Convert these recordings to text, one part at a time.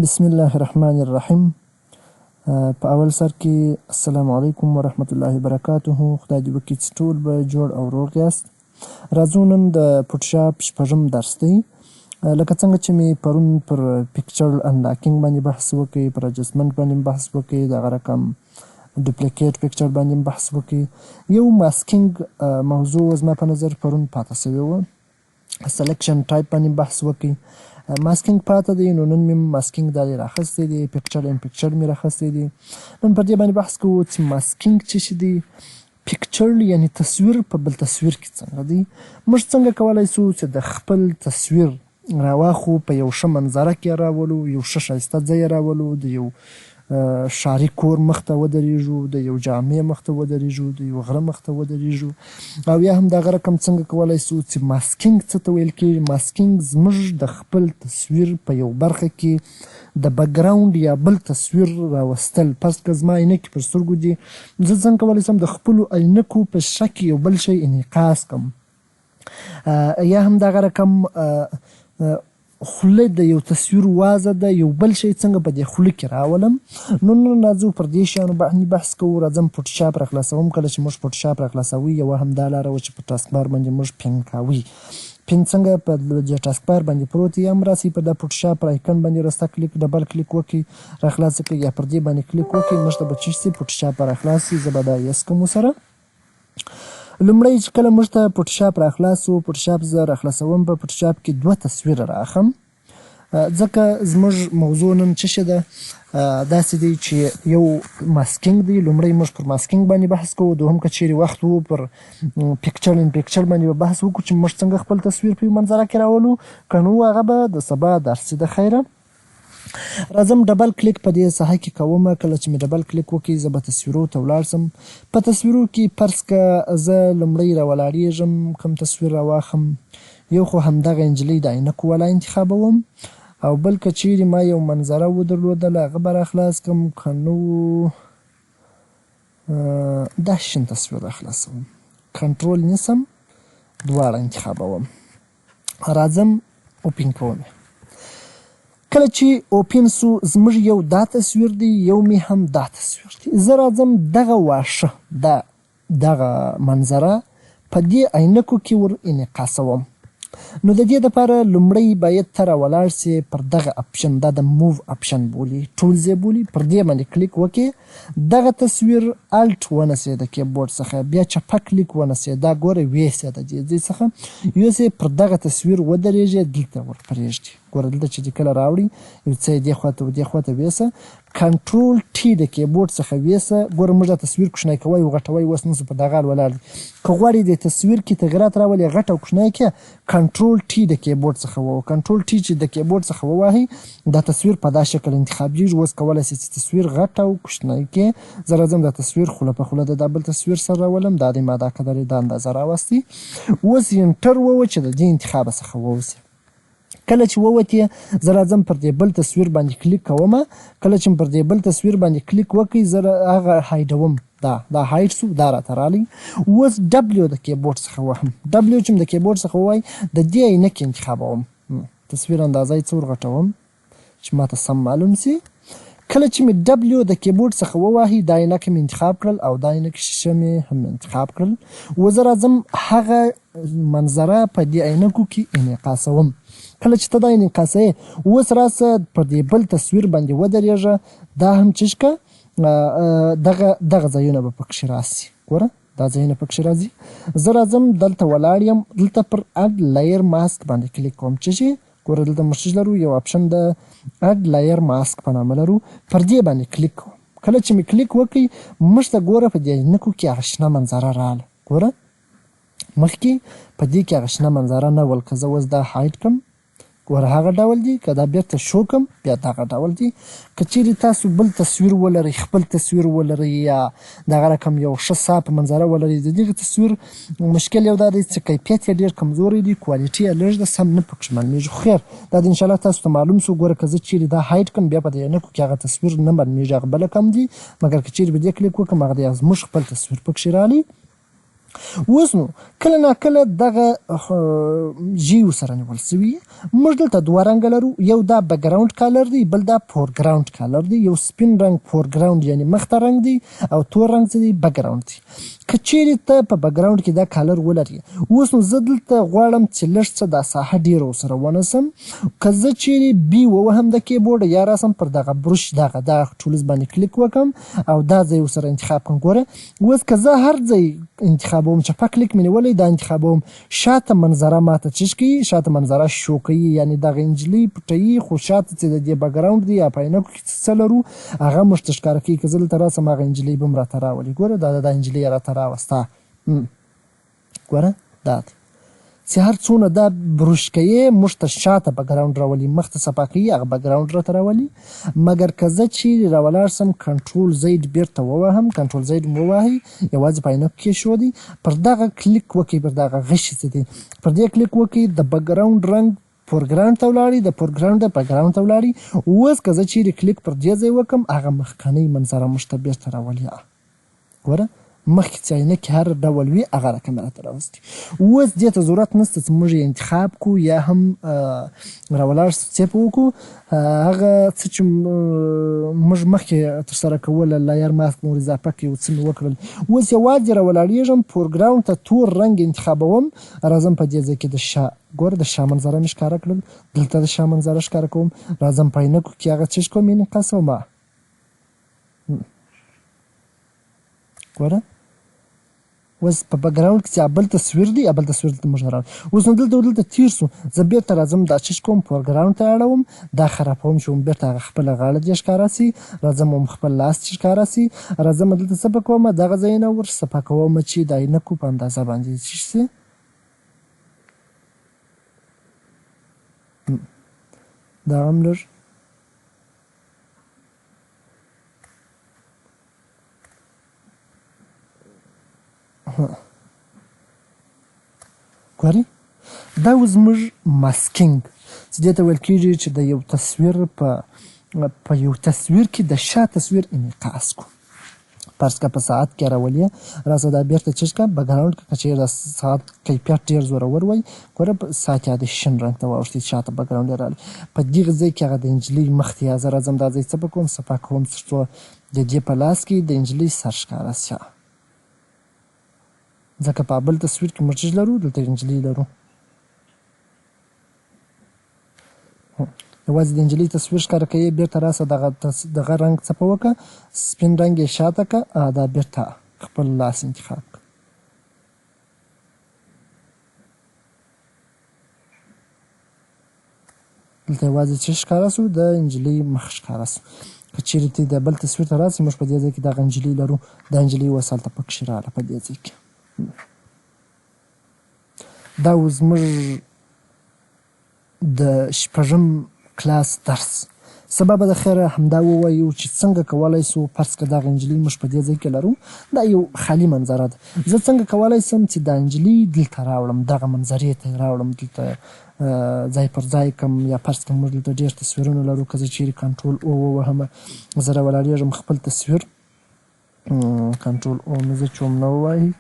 بسم الله الرحمن الرحیم. په اول سر کې السلام علیکم ورحمت الله وبرکاته. خدای دې وکړي چې ټول به جوړ او روغ یاست. راځو نن د فوټوشاپ شپږم درس دی. لکه څنګه چې مې پرون پر پکچر انلاکینګ باندې بحث وکړی، پر اجسټمنټ باندې بحث وکړی، دغه رقم ډوپلیکیټ پکچر باندې بحث وکړی. یو ماسکینګ موضوع زما په نظر پرون پاته سوې وه. سلیکشن ټایپ باندې بحث وکړی. ماسکینګ پاته دی، نو نن مې ماسکینګ دا راخستی دی، پکچر ان پکچر مې راخستی دی. نن پر دې باندې بحث کوو چې ماسکینګ څه شی دی، پکچر یعنی تصویر په بل تصویر کې څنګه دی. موږ څنګه کولی سو چې د خپل تصویر راواخو، په یو ښه منظره کې راولو، یو ښه ښایسته ځای راولو، د یو ښاري کور مخ ته ودرېږو، د یو جامع مخ ته ودرېږو، د یو غره مخ ته ودرېږو، او یا هم دغه رقم څنګه کولی سو چې ماسکینګ څه ته ویل کېږي. ماسکینګ زموږ د خپل تصویر په یو برخه کې د بیکګراونډ یا بل تصویر راوستل. فرض کړه زما عینکې پر سترګو دي، زه څنګه کولی سم د خپلو عینکو په شکل کې یو بل شی انعکاس کړم. یا هم دغه رقم خوله د یو تصویر وازه ده، یو بل شی څنګه په دې خوله کې راولم. نن راځو پر دې شیانو باندې بحث کوو. راځم فوټوشاپ راخلاصوم. کله چې موږ فوټوشاپ راخلاصوي، یوه همدا لاره وه چې په ټاسک بار باندې موږ پین کوي. پین څنګه په دې ټاسک بار باندې پروت وي، هم راسئ په د فوټوشاپ پر آیکن باندې راسته کلیک ډبل کلیک وکړئ، راخلاص کړئ، یا پر دې باندې کلیک وکړئ، موږ ته به څه شي فوټوشاپ راخلاص شي. زه به دا یس کوم سره. لومړی چې کله موږ ته فوټوشاپ راخلاص وو، فوټوشاپ زه راخلاصوم. په فوټوشاپ کې دوه تصویره رااخلم، ځکه زموږ موضوع نن څه شی ده، داسې دی چې یو ماسکینګ دی. لومړی موږ پر ماسکینګ باندې بحث کوو، دوهم که چیرې وخت وو پر پکچر ان پکچر باندې به بحث وکړو چې موږ څنګه خپل تصویر په منظره کې راولو. که نو هغه به د سبا درس د خیره. راځم ډبل کلیک په دې ساحه کې کوم. کله چې مې ډبل کلیک وکړي، زه به تصویرو ته ولاړ شم. په تصویرو کې فرض که زه لومړی راولاړېږم، کوم تصویر راواخلم. یو خو همدغه نجلۍ د عینکو والا انتخابوم، او بل که چیرې ما یو منظره ودرلودله هغه به راخلاص کړم. که نو دا شین تصویر راخلاصوم، کنټرول نیسم، دواړه انتخابوم. راځم اوپن کوم. کله چې اوپن سو، زموږ یو دا تصویر دی، یو مې هم دا تصویر دی. زه راځم دغه واښه، دغه منظره په دې عینکو کې ور انعکاسوم. نو د دې دپاره لومړی باید ته راولاړ سې پر دغه اپشن، دا د موو اپشن بولي، ټولز یې بولي. پر دې باندې کلیک وکړې، دغه تصویر الټ ونیسې د کیبورډ څخه، بیا چپه کلیک ونیسې، دا ګوره ویسې د دې ځای څخه یوسې پر دغه تصویر ودرېږې، دلته ور پرېږدي. ګوره دلته چې دې کله راوړي، یو څه یې دې خواته و دې خواته ویسه، کنټرول ټي د کیبورډ څخه ویسه. ګوره موږ دا تصویر کوچنی کوی او غټوی اوس نسو په دغه حال ولاړ دی. که غواړې دې تصویر کې تغیرات راولې، غټ او کوچنی کړه، کنټرول ټي د کیبورډ څخه ووهه. کنټرول ټي چې د کیبورډ څخه ووهئ، دا تصویر په دا شکل انتخابېږي. اوس کولی سې چې تصویر غټ او کوچنی کړې. زه راځم دا تصویر خوله په خوله د دا بل تصویر سره راولم. دا دی ما دا قدر دا اندازه راوستې. اوس انټر ووهه چې د دې انتخابه څخه ووځي. کله چې ووتې، زه راځم پر دې بل تصویر باندې کلیک کوم. کله چې پر دې بل تصویر باندې کلیک وکړئ، زه هغه هایډوم. دا هایډ سو، دا راته راغلی. اوس ډبلیو د کیبورډ څخه وهم. ډبلیو چې د کیبورډ څخه ووایي، د دې عینکې انتخابوم. تصویر اندازه یې څه ورغټوم چې ماته سم معلوم سي. کله چې مې ډبلیو د کیبورډ څخه ووهي، دا عینکې مې انتخاب کړل او دا عینکې شیشه مې هم انتخاب کړل. اوس زه راځم هغه منظره په دې عینکو کې انعکاسوم. کله چې ته دا انعکاسوې، اوس راسه پر دې بل تصویر باندې ودرېږه. دا هم چش که دغه ځایونه به پکښې راسي. ګوره دا ځایونه پکښې راځي. زه راځم دلته ولاړ یم، دلته پر اډ لایر ماسک باندې کلیک کوم. چې ګوره دلته موږ لرو یو اپشن د اډ لایر ماسک په نامه لرو. پر دې باندې کلیک کوم. کله چې مې کلیک وکړئ، موږ ته ګوره په دې عینکو کې هغه شنه منظره راغله. ګوره مخکې په دې کې هغه شنه منظره نه ول. که زه اوس دا هایډ کړم، ګوره هغه ډول دی. که دا بیرته شو کړم، بیا دغه ډول دی. که چیرې تاسو بل تصویر ولرئ، خپل تصویر ولرئ، یا دغه رقم یو ښه صافه منظره ولرئ، د دغه تصویر مشکل یو دا دی چې کیفیت یې ډېر کمزوری دی، کوالټي یې لږ ده، سم نه پکښې معلومېږي. خو خیر دا د انشاءالله تاسو ته معلوم سو. ګوره که زه چیرې دا هایډ کړم، بیا په دې عینکو کې هغه تصویر نه معلومېږي، هغه بله کم دی. مګر که چیرې به دې کلیک وکړم، هغه دی زموږ خپل تصویر پکښې راغلی. اوس نو کله ناکله دغه ژیو سره نیول سوي موږ دلته دوه رنګه لرو، یو دا بکګراوند کالر دی، بل دا فورګراوند کالر دی. یو سپین رنګ فورګراوند یعنی مخته رنګ دی او تور رنګ څه دی بکګراوند دی. که چیرې ته په بکګراوند کې دا کالر ولري، اوس نو زه دلته غواړم چې لږ څه دا ساحه ډېره ورسره ونیسم. که زه چیرې بي ووهم د کیبورډ یا راسم پر دغه بروش دغه ټولز باندې کلیک وکړم او دا ځای ورسره انتخاب کړم. ګوره اوس که زه هر ځای انتخابوم چپه کلیک مې نیولی دا انتخابوم، شاته منظره ماته چش کوي، شاته منظره شو کوي، یعنې دغه نجلۍ پټوي خو شاته چې د دې بکګراوند دی یا په عینکو کې څه لرو هغه موږ ته ښکاره کوي. که زه دلته راسم هغه نجلۍ به م راته راولي. ګوره دا نجلۍ یې راته راوسته. ګوره دا دی چې هر څونه دا بروش کوي موږ ته شاته بکګراوند راولي، مخته صفا کوي هغه بکګراوند راته راولي. مګر که زه چیرې راولاړ سم کنټرول زید بیرته ووهم، کنټرول زید مو ووهئ یوازې په عینکو کېښودئ، پر دغه کلیک وکړئ، پر دغه غشي څه دی پر دې کلیک وکړئ، د بکګراوند رنګ فورګراوند ته ولاړئ، د فورګراوند بکګراوند ته ولاړئ. اوس که زه چیرې کلیک پر دې ځای وکړم هغه مخکنۍ منظره موږ ته بیرته راولي. ګوره مخکې چې عینکې هر ډول وي هغه رقم راته راوستي. اوس دې ته ضرورت نشته چې موږ یې انتخاب کړو یا هم راولاړ سیپ وکړو. هغه څه چې موږ مخکې ترسره کول لایر ماسک نور اضافه کړي څه مې وکړل. اوس یوازې راولاړېږم فورګراوند ته تور رنګ انتخابوم، راځم په دې ځای کې د شا ګوره د شا منظره مې ښکاره کړل، دلته د شا منظره ښکاره کوم، راځم په عینکو کې هغه چش کوم انعکاسوم. ګوره اوس په بکګراوند کې چې بل تصویر دی بل تصویر دلته موږ راوړو. اوس نو دلته تیر سو، زه بیرته راځم دا چش کوم فورګراوند ته اړوم، دا خرابوم چې بیرته هغه خپله غاړه دې ښکاره سي، راځم خپل لاس چې ښکاره سي، راځم دلته څه کوم دغه ځایونه ور صفا کوم چې د عینکو په اندازه باندې چش سي. دا هم لږ ګورئ دا اوس زموږ ماسکینګ چې دې ته ویل کېږي چې د یو تصویر په یو تصویر کې د شا تصویر انعکاس کړو. فرض که په ساعت کې راولي راسه دا بیرته چش کړه بکګراوند که چېرې د ساعت کیفیت ډېر زورور وی ګوره ساعت یې د شین رنګ ته واوښتې شاته بکګراوند یې راغلی. په دغه ځای کې هغه د نجلۍ مخ ته زه راځم دا ځای څه به کوم صفا کوم تر څو د دې په لاس کې د نجلۍ سر ښکاره سي. ځکه په بل تصویر کې مرچج لرو دلته نجلۍ لرو. یوازې د نجلۍ تصویر ښکاره کوي، بیرته راسه دغه رنګ څپه وکړه، سپین رنګ یې شاته کړه، دا بیرته خپل لاس انتخاب کړه. دلته یوازې چې ښکاره سو د نجلۍ مخ ښکاره سو. که چیرې ته د بل تصویر ته راسې موږ په دې ځای کې دغه نجلۍ لرو، دا نجلۍ اوس هلته پکښې راغله په دې ځای کې. دا اوس زموږ د شپږم کلاس درس. سبا به د خیره همدا ووایو چې څنګه کولی سو فرض که دغه نجلۍ موږ په دې ځای کې لرو، دا یو خالي منظره ده، زه څنګه کولی سم چې دا نجلۍ دلته راوړم، دغه منظرې ته یې راوړم، دلته ځای پر ځای کړم، یا فرض کړم موږ دلته ډېر تصویرونه لرو، که زه چیرې کنټرول او ووهمه زه راولاړېږم خپل تصویر کنټرول او مې زه چې نه ووایي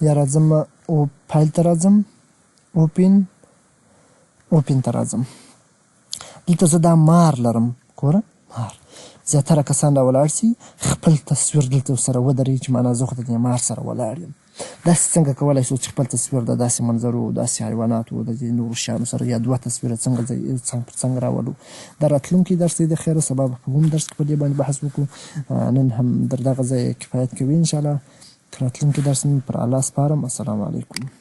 یا راځم او فایل ته راځم اوپن ته راځم، دلته زه دا مار لرم، ګوره مار. زیاتره کسان راولاړ سي خپل تصویر دلته ورسره ودرېږي چې معنا زه خو د دې مار سره ولاړ یم. داسې څنګه کولی شو چې خپل تصویر د داسې منظرو، داسې حیواناتو، د دې نورو شیانو سره یا دوه تصویره څنګه څنګ پر څنګ راولو. دا راتلونکي درس دی د خیره، سبا به په کوم درس کې په دې باندې بحث وکړو. نن هم در دغه ځای کفایت کوي انشاءالله. تر راتلونکي درس مې پر الله سپارم. السلام علیکم.